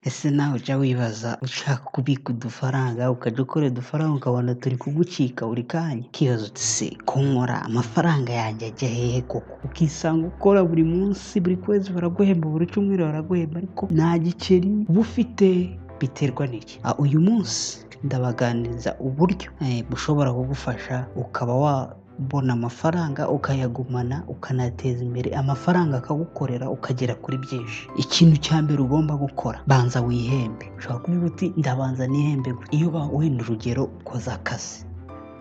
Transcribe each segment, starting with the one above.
Ese nawe ujya wibaza ushaka kubika udufaranga ukajya ukorera udufaranga ukabona turi kugucika buri kanya, ukibaza uti se ko nkora amafaranga yanjye ajya hehe koko? Ukisanga ukora buri munsi, buri kwezi baraguhemba, buri cyumweru baraguhemba ariko nta giceri uba ufite. Biterwa n'iki? Uyu munsi ndabaganiriza uburyo bushobora kugufasha ukaba wabona amafaranga ukayagumana ukanateza imbere amafaranga akagukorera ukagera kuri byinshi. Ikintu cya mbere ugomba gukora, banza wihembe. Ushobora kuvuga uti ndabanza nihembe. Iyo wenda urugero ukoze akazi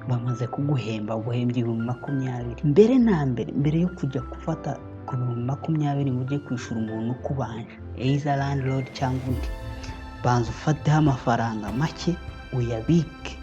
bamaze kuguhemba, guhembye 20,000, mbere na mbere yo kujya gufata ku 20,000 ngo ujye kwishyura umuntu ukubanje, either landlord cyangwa undi, banza ufateho amafaranga make uyabike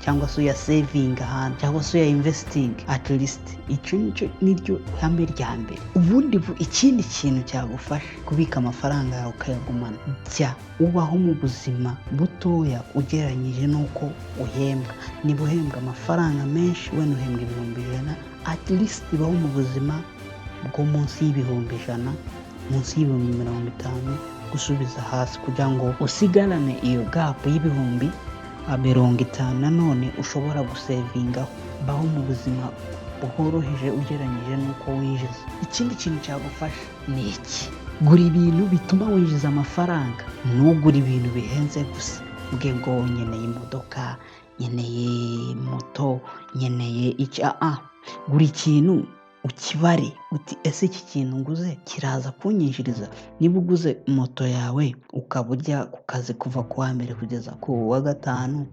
cyangwa se uyasevinga ahantu cyangwa se uyainvestinge at least. Icyo niryo hame rya mbere. Ubundi ikindi kintu cyagufasha kubika amafaranga yawe ukayagumana, jya ubaho mu buzima butoya ugereranyije n'uko uhembwa. Niba uhembwa amafaranga menshi, wenda uhembwa 100,000, at least baho mu buzima bwo munsi y'100,000, munsi y'50,000, gusubiza hasi kugira ngo usigarane iyo gap y'ibihumbi 50 nanone ushobora gusevingaho. Baho mu buzima bworoheje ugereranyije n'uko winjiza. Ikindi kintu cyagufasha ni iki? Gura ibintu bituma winjiza amafaranga, ntugure ibintu bihenze gusa ubwe ngo nkeneye imodoka, nkeneye moto, nkeneye iki. Gura ikintu ukibare uti ese iki kintu nguze kiraza kunyinjiriza. Niba uguze moto yawe ukaba ujya ku kazi kuva ku wa mbere kugeza ku wa gatanu,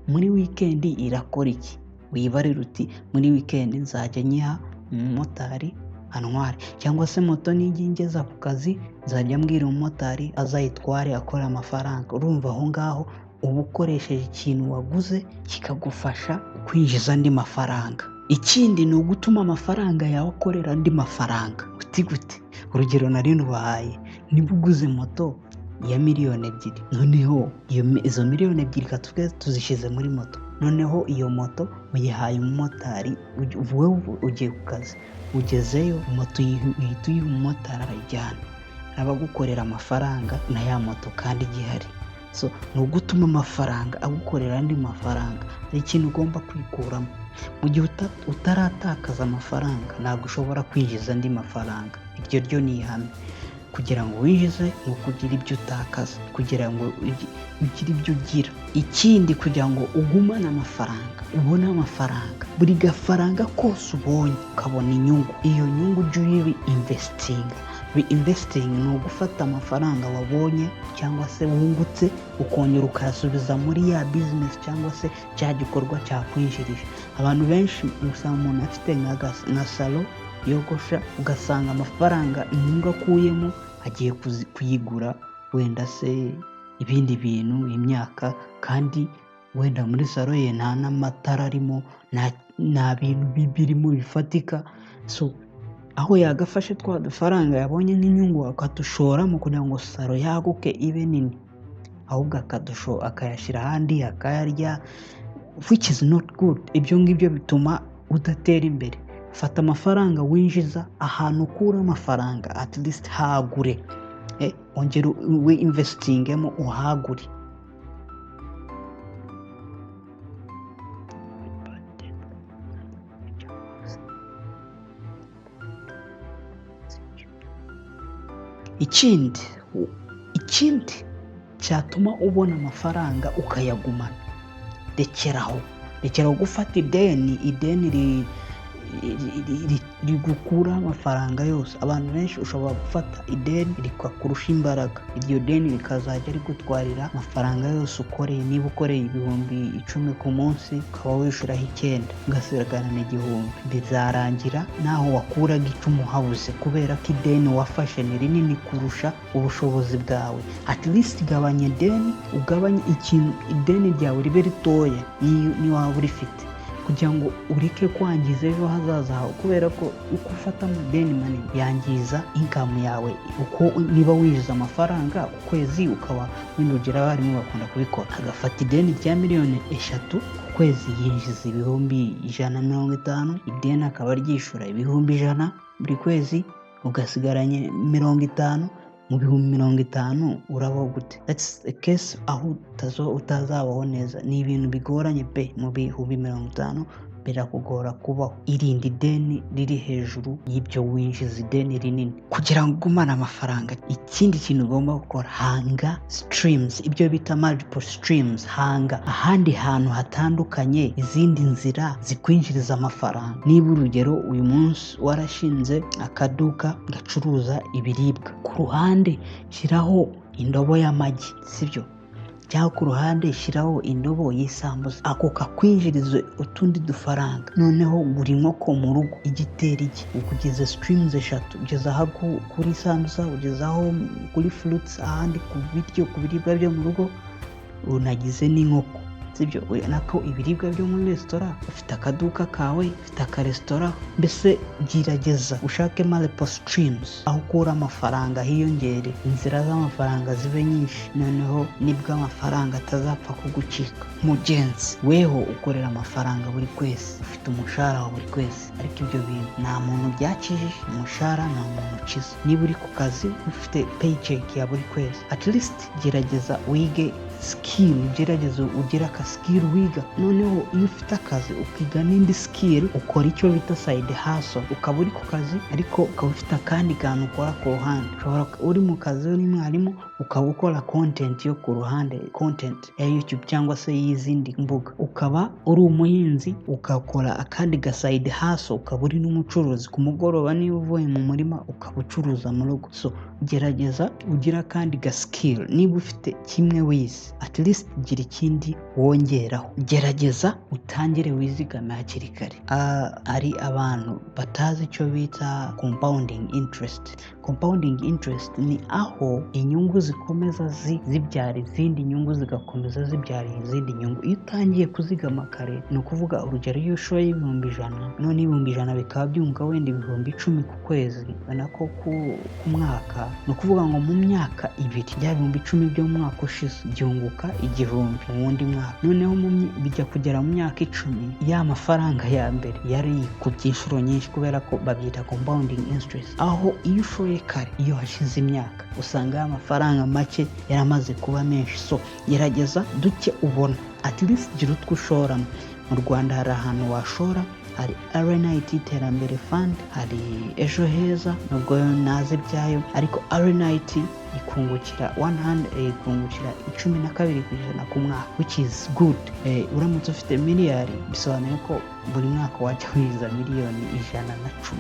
muri weekend irakora iki? Wibarira uti muri weekend nzajya nyiha umumotari antware, cyangwa se moto nijya ingeza ku kazi nzajya mbwira umumotari azayitware akora amafaranga. Urumva aho ngaho uba ukoresheje ikintu waguze kikagufasha kwinjiza andi mafaranga. Ikindi ni ugutuma amafaranga yawe akorera andi mafaranga. Uti gute? Urugero nari nubahaye, niba uguze moto ya 2,000,000, noneho izo 2,000,000 katuvuge tuzishyize muri moto, noneho iyo moto uyihaye umumotari, wowe ugiye ku kazi, ugezeyo moto uhita uyiha umumotari arayijyana, abagukorera amafaranga na ya moto kandi igihari. So ni ugutuma amafaranga agukorera andi mafaranga. Hari ikintu ugomba kwikuramo. Mu gihe utaratakaza amafaranga ntabwo ushobora kwinjiza andi mafaranga. Iryo ryo ni ihame. Kugira ngo winjize ni ukugira ibyo utakaza, kugira ngo ugire ibyo ugira. Ikindi, kugira ngo ugumane amafaranga, ubone amafaranga, buri gafaranga kose ubonye ukabona inyungu, iyo nyungu ujye uyi-investinga. Reinvesting ni ugufata amafaranga wabonye cyangwa se wungutse ukongera ukayasubiza muri ya business cyangwa se cya gikorwa cyakwinjirije. Abantu benshi usanga umuntu afite nka salo yogosha, ugasanga amafaranga inyungu akuyemo agiye kuyigura wenda se ibindi bintu, imyaka, kandi wenda muri salo ye nta n'amatara arimo, nta bintu birimo bifatika. So aho yagafashe twa dufaranga yabonye nk'inyungu akadushoramo kugira ngo salo yaguke ibe nini, ahubwo akayashyira ahandi akayarya, which is not good. Ibyo ngibyo bituma udatera imbere. Fata amafaranga winjiza ahantu ukura amafaranga, at least hagure, ongera we investingemo uhagure. Ikindi cyatuma ubona amafaranga ukayagumana, rekeraho gufata ideni rigukura amafaranga yose. Abantu benshi ushobora gufata ideni rikakurusha imbaraga, iryo deni rikazajya rigutwarira amafaranga yose ukoreye. Niba ukoreye 10,000 ku munsi ukaba wishyuraho 9, ugasigarana 1,000, bizarangira naho wakuraga 10 habuze, kubera ko ideni wafashe ni rinini kurusha ubushobozi bwawe. At least gabanya ideni, ugabanye ideni ryawe ribe ritoya ni waba urifite, kugira ngo ureke kwangiza ejo hazaza hawe, kubera ko uko ufata amadeni manini yangiza income yawe. Uko niba winjiza amafaranga ukwezi ukaba winjira, abarimu bakunda kubikora, agafata ideni rya 3,000,000 ku kwezi yinjiza 150,000, ideni akaba ryishura 100,000 buri kwezi, ugasigaranye 50,000, mu bihumbi 50 urabaho gute? That's a case aho utazabaho neza. Ni ibintu bigoranye pe, mu bihumbi 50 birakugora kubaho. Irinde ideni riri hejuru y'ibyo winjiza, ideni rinini, kugira ngo ugumane amafaranga. Ikindi kintu ugomba gukora, hanga streams, ibyo bita multiple streams. Hanga ahandi hantu hatandukanye, izindi nzira zikwinjiriza amafaranga. Niba urugero uyu munsi warashinze akaduka gacuruza ibiribwa, ku ruhande shyiraho indobo y'amagi, sibyo? Cyangwa ku ruhande shyiraho indobo y'isambusa, ako kakwinjirize utundi dufaranga. Noneho buri nkoko mu rugo igitera iki, ukugeza streams 3, ugezaho kuri sambusa, ugezaho kuri fruits, ahandi ku biribwa byo mu rugo, unagize n'inkoko, sibyo? Nako ibiribwa byo muri restaurant, ufite akaduka kawe, ufite akaresitora. Mbese gerageza ushake multiple streams, aho ukura amafaranga hiyongere, inzira z'amafaranga zibe nyinshi, noneho nibwo amafaranga atazapfa kugucika. Mugenzi, weho ukorera amafaranga buri kwezi, ufite umushahara wa buri kwezi, ariko ibyo bintu nta muntu byakijije. Umushahara nta muntu ukiza. Niba uri ku kazi ufite paycheck ya buri kwezi, at least gerageza wige skill, gerageza ugira ka skill wiga. Noneho iyo ufite akazi ukiga n'indi skill, ukora icyo bita side hustle. Ukaba uri ku kazi ariko ukaba ufite akandi kantu ukora ku ruhande. Ushobora uri mu kazi uri mwarimu, ukaba ukora content yo ku ruhande, content ya YouTube cyangwa se y'izindi mbuga. Ukaba uri umuhinzi, ukakora akandi ga side hustle. Ukaba uri n'umucuruzi, ku mugoroba niba uvuye mu murima ukaba ucuruza mu rugo. So gerageza ugira kandi ga skill. Niba ufite kimwe wize, at least gira ikindi wongeraho. Gerageza utangire wizigame hakiri kare. Ari abantu batazi icyo bita compounding interest. Compounding interest ni aho inyungu zikomeza zibyara izindi nyungu, zigakomeza zibyara izindi nyungu. Iyo utangiye kuzigama kare, ni ukuvuga urugero iyo ushoye 100,000, none 100,000 bikaba byunga wenda 10,000 ku kwezi, nako ku mwaka, ni ukuvuga ngo mu myaka 2 bya 10,000 byo mu mwaka ushize byunguka 1,000 mu wundi mwaka. Noneho bijya kugera mu myaka 10, ya mafaranga ya mbere yari yikubye inshuro nyinshi, kubera ko babyita compounding interest. Aho iyo ushoye kare, iyo hashize imyaka, usanga amafaranga make yaramaze kuba menshi. So gerageza duke ubona, at least gira utwo ushoramo. Mu Rwanda hari ahantu washora, hari RNIT Iterambere Fund, hari Ejo Heza, nubwo naze byayo, ariko RNIT ikungukira 12% ku mwaka, which is good. Uramutse ufite miliyari, bisobanuye ko buri mwaka wajya wiza miliyoni 110.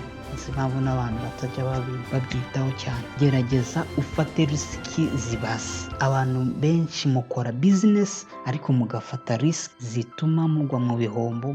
Impamvu n'abantu batajya babyitaho cyane. Gerageza ufate risiki zibase. Abantu benshi mukora business ariko mugafata risk zituma mugwa mu bihombo,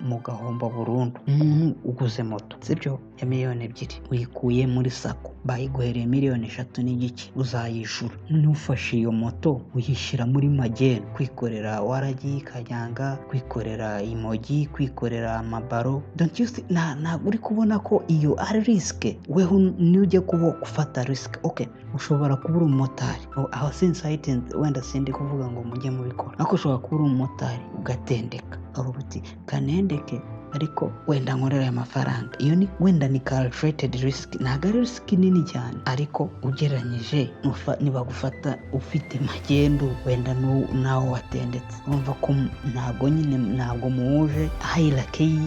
mugahomba burundu. Umuntu uguze moto, sibyo, ya 2,000,000, uyikuye muri sako, bayiguhereye 3,3 n'igice, uzayishura. Nufashe iyo moto uyishyira muri mageni, kwikorera waragi, kanyanga, kwikorera imogi, kwikorera amabaro. Don't you see? Ntabwo uri kubona ko iyo ari risk? Weho nujye gufata risk. Okay, ushobora kubura umumotari, aho since wenda sindi kuvuga ngo mujye mubikora, ariko ushobora kubura umumotari ugatendeka, urubuti kanendeke, ariko wenda nkorera amafaranga. Iyo ni wenda ni calculated risk, ntabwo ari risk nini cyane, ariko ugereranyije niba gufata ufite magendo, wenda naho watendetse, urumva ko ntabwo muhuje hierarchy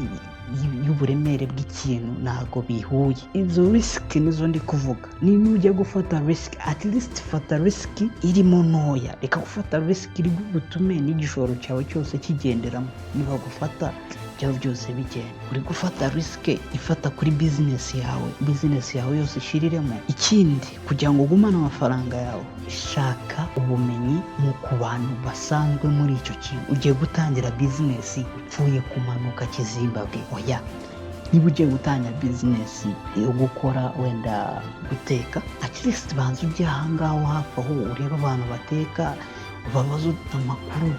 y'uburemere bw'ikintu, ntabwo bihuye. Izo risk nizo ndi kuvuga. Niba ujya gufata risk, at least fata risk irimo ntoya, reka gufata risk iri gutume n'igishoro cyawe cyose kigenderamo. Niba gufata byose bigenda, uri gufata risk, ifata kuri business yawe yose ishiriremo. Ikindi, kugira ngo ugumane amafaranga yawe, shaka ubumenyi ku bantu basanzwe muri icyo kintu. Ugiye gutangira business upfuye kumanuka Kizimbabwe, oya. Niba ugiye gutangira business yo gukora wenda guteka, at least banza ujye ahangaho hafi aho ureba abantu bateka, ubabaze amakuru.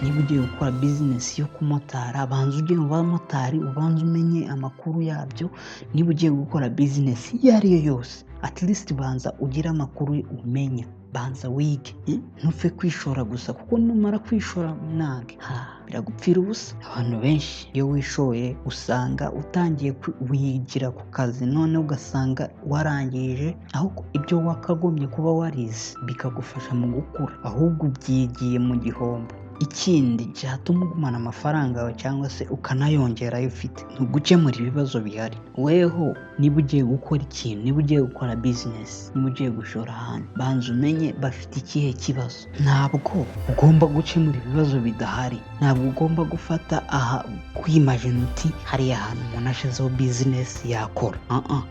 Niba ugiye gukora business yo kumotara, banza ujye mu bamotari, ubanza umenye amakuru yabyo. Niba ugiye gukora business iyo ari yo yose, at least banza ugire amakuru umenya, banza wige. Ntupfe kwishora gusa, kuko numara kwishora nange biragupfira ubusa. Abantu benshi iyo wishoye usanga utangiye wigira ku kazi, none ugasanga warangije aho ibyo wakagombye kuba warize bikagufasha mu gukura, ahubwo ubyigiye mu gihombo. Ikindi cyatuma ugumana amafaranga yawe cyangwa se ukanayongera ayo ufite ni ugukemura ibibazo bihari. Weho niba ugiye gukora ikintu, niba ugiye gukora business, niba ugiye gushora ahantu, banza umenye bafite ikihe kibazo. Ntabwo ugomba gukemura ibibazo bidahari, ntabwo ugomba gufata kwimagine uti hariya ahantu umuntu ashizeho business yakora.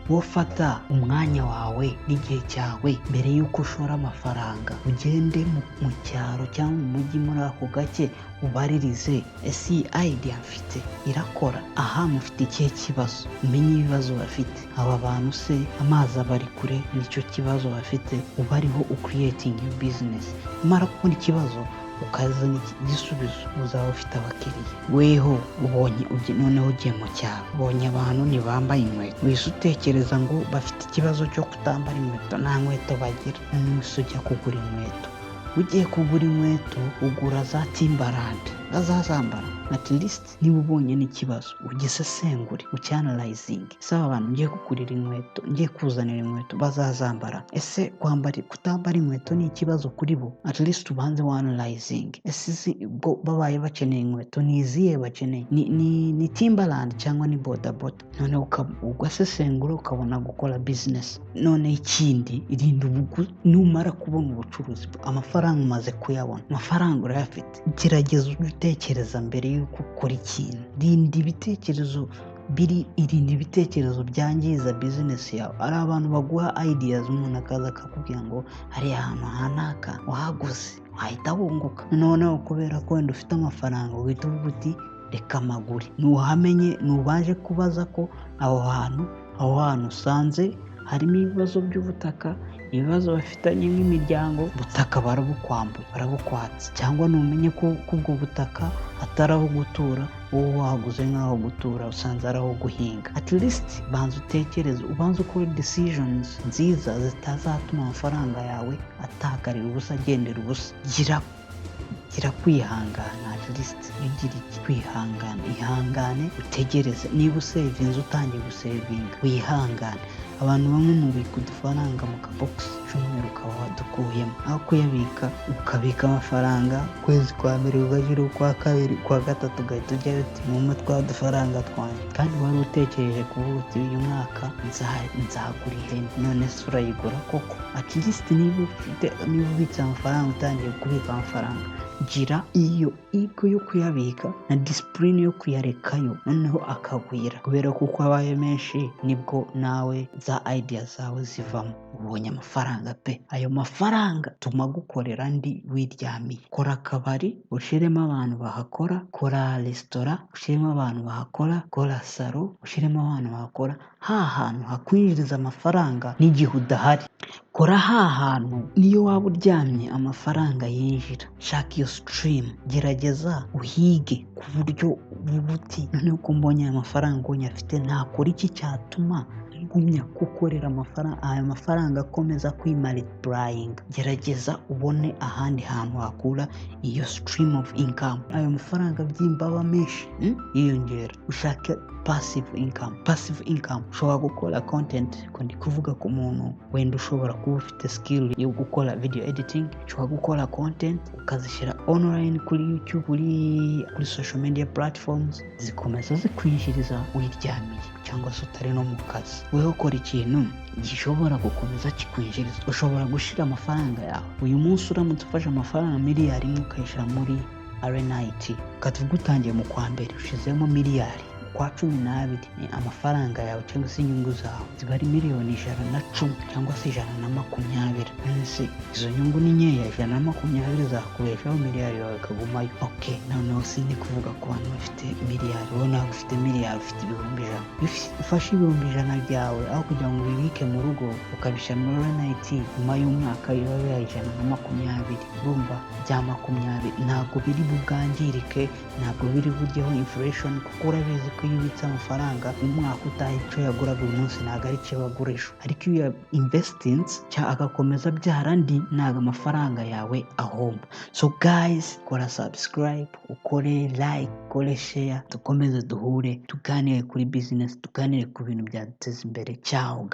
Wowe fata umwanya wawe n'igihe cyawe mbere y'uko ushora amafaranga, ugende mu cyaro cyangwa mu mujyi muri ako gake ubaririze, ese iyi idea mfite irakora? Mufite ikihe kibazo? Umenye ibibazo bafite. Aba bantu se amazi abari kure, nicyo kibazo bafite, uba ariho ucreating your business. Umara kubona ikibazo ukazana igisubizo, uzaba ufite abakiriya. Weho noneho ugiye mu cyaro, ubonye abantu ntibambaye inkweto, wese utekereza ngo bafite ikibazo cyo kutambara inkweto, nta nkweto bagira. Nonese ujya kugura inkweto, ugiye kugura inkweto ugura za Timberland bazazambara. At least niba ubonye n'ikibazo ugisesengure, ucyanalizing. Aba abantu ngiye kugurira inkweto, ngiye kuzanira inkweto bazazambara, ese kutambara inkweto ni ikibazo kuri bo? At least ubanze analyzing. Ese babaye bakeneye inkweto ni izihe bakeneye? Ni Timberland cyangwa ni bodaboda? None ugasesengura ukabona gukora business. None ikindi, irinda numara kubona ubucuruzi, amafaranga umaze kuyabona, amafaranga urayafite, gerageza utekereza mbere yuko ukora ikintu. Irinda ibitekerezo byangiza business yawe. Ari abantu baguha ideas, umuntu akaza akakubwira ngo hari ahantu hanaka wahaguze wahita wunguka, noneho kubera ko wenda ufite amafaranga uhita uvuga uti reka magure. Ntuhamenye, ntubaje kubaza ko aho hantu usanze harimo ibibazo by'ubutaka, ibibazo bafitanye nk'imiryango, ubutaka barabukwatse, cyangwa numenye ko ubwo butaka atari aho gutura, wowe wahaguze nk'aho gutura, usanze ari aho guhinga. At least banza utekereze, ubanza ukora decisions nziza zitazatuma amafaranga yawe atakarira ubusa, agendera ubusa. Gira kwihangana. At least ugira kwihangana, ihangane utegereze. Niba usevinze utangiye gusevinga, wihangane. Abantu bamwe mubika udufaranga mu kabogisi, cyumweru ukaba wadukuyemo, aho kuyabika ukabika amafaranga ukwezi kwa mbere ugagira ukwa kabiri, kwa gatatu ugahita ujya uti mu twa dufaranga twanjye, kandi wari utekereje kuvuga uti uyu mwaka nzagura ihene, none se urayigura koko? At least niba ubitse amafaranga, utangiye kubika amafaranga, gira iyo ego yo kuyabika na discipline yo kuyarekayo, noneho akagwira. Kubera ko uko abaye menshi nibwo nawe za idea zawe zivamo. Ubonye amafaranga pe, ayo mafaranga tuma gukorera andi wiryamiye. Kora akabari ushiremo abantu bahakora, kora restaurant ushiremo abantu bahakora, kora salo ushiremo abantu bahakora. Hantu hakwinjiriza amafaranga n'igihe udahari. Kora hantu niyo waba uryamye amafaranga yinjira. Shaka iyo stream, gerageza uhige ku buryo bubuti, noneho ko mbonye amafaranga afite, nakora iki cyatuma ngumya gukorera amafaranga, aya mafaranga akomeza kwimultiplying. Gerageza ubone ahandi hantu hakura iyo stream of income, ayo mafaranga by'imbaba menshi yiyongera. Ushaka passive income. Ushobora gukora content, ndi kuvuga ku muntu wenda ushobora kuba ufite skill yo gukora video editing, ushobora gukora content ukazishyira online kuri YouTube, kuri social media platforms, zikomeza zikwinjiriza wiryamiye cyangwa se utari no mu kazi. Wewe ukora ikintu gishobora gukomeza kikwinjiriza. Ushobora gushira amafaranga yawe, uyu munsi uramutse ufashe amafaranga miliyari imwe ukayishyira muri RNIT, ukatuvuga utangiye mu kwa mbere ushizemo miliyari, kwa 12 ni amafaranga yawe cyangwa se inyungu zawe ziba ari miliyoni 110 cyangwa se 120. Nese izo nyungu ni nkeya, 120 zakubeshaho miliyari yawe kagumayo. Okay, noneho sindi kuvuga ku bantu bafite miliyari. Wowe nawe ufite miliyari, ufite ibihumbi 100, ufashe ibihumbi 100 byawe, aho kugira ngo ubibike mu rugo ukabishyira muri RNIT, nyuma y'umwaka biba bibaye 120. Urumva bya 20 ntabwo biri bugangirike, ntabwo biri buryeho inflation, kuko urabizi ko iyo ubitse amafaranga umwaka utaha icyo yaguraga uyu munsi ntabwo ari cyo wagura ejo, ariko iyo ya investinze agakomeza abyara andi ntabwo amafaranga yawe ahomba. So guys, kora subscribe, ukore like, ukore share, dukomeze duhure tuganire kuri business, tuganire ku bintu byaduteza imbere. Ciao.